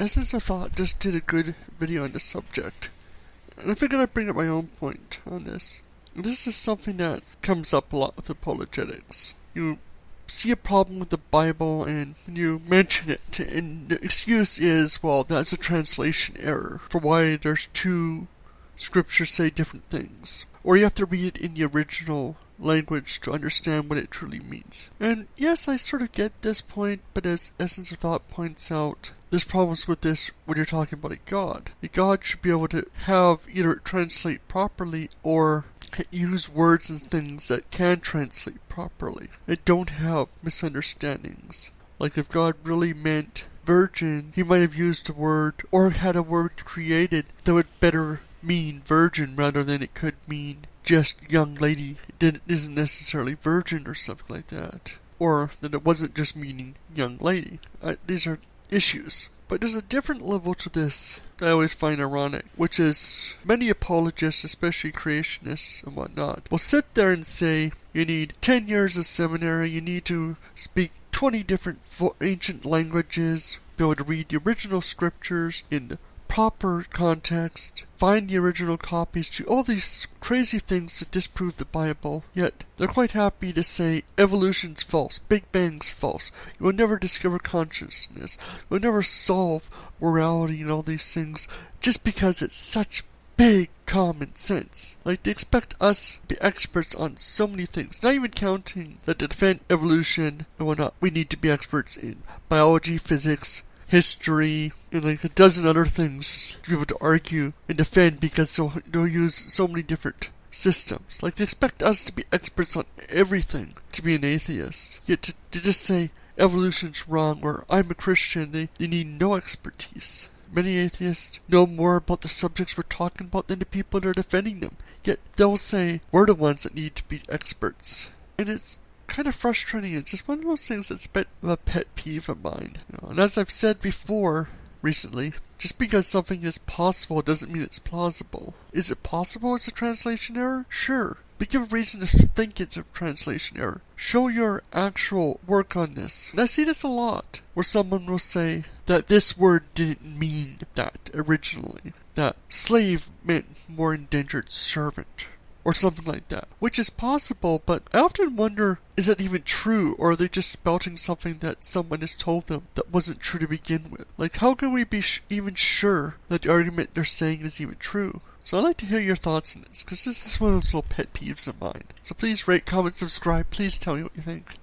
Essence of Thought just did a good video on the subject, and I figured I'd bring up my own point on this. This is something that comes up a lot with apologetics. You see a problem with the Bible and you mention it, and the excuse is, well, that's a translation error for why there's two scriptures say different things. Or you have to read it in the original language to understand what it truly means. And yes, I sort of get this point, but as Essence of Thought points out, there's problems with this when you're talking about a God. A God should be able to have either it translate properly or use words and things that can translate properly. It don't have misunderstandings. Like if God really meant virgin, he might have used a word or had a word created that would better mean virgin rather than it could mean just young lady. It isn't necessarily virgin or something like that. Or that it wasn't just meaning young lady. These are issues. But there's a different level to this that I always find ironic, which is many apologists, especially creationists and whatnot, will sit there and say you need 10 years of seminary, you need to speak 20 different ancient languages, be able to read the original scriptures in the proper context, find the original copies, do all these crazy things to disprove the Bible, yet they're quite happy to say evolution's false, Big Bang's false, you will never discover consciousness, you will never solve morality and all these things, just because it's such big common sense. Like, they expect us to be experts on so many things, not even counting that to defend evolution and whatnot, we need to be experts in biology, physics, history, and like a dozen other things to be able to argue and defend because they'll use so many different systems. Like, they expect us to be experts on everything to be an atheist. Yet to just say evolution's wrong or I'm a Christian, they need no expertise. Many atheists know more about the subjects we're talking about than the people that are defending them. Yet they'll say we're the ones that need to be experts. And it's kind of frustrating. It's just one of those things that's a bit of a pet peeve of mine. And as I've said before recently, just because something is possible doesn't mean it's plausible. Is it possible it's a translation error? Sure. But give a reason to think it's a translation error. Show your actual work on this. And I see this a lot, where someone will say that this word didn't mean that originally. That slave meant more indentured servant. Or something like that, which is possible, but I often wonder, is that even true, or are they just spouting something that someone has told them that wasn't true to begin with? Like, how can we be even sure that the argument they're saying is even true? So I'd like to hear your thoughts on this, because this is one of those little pet peeves of mine. So please rate, comment, subscribe, please tell me what you think.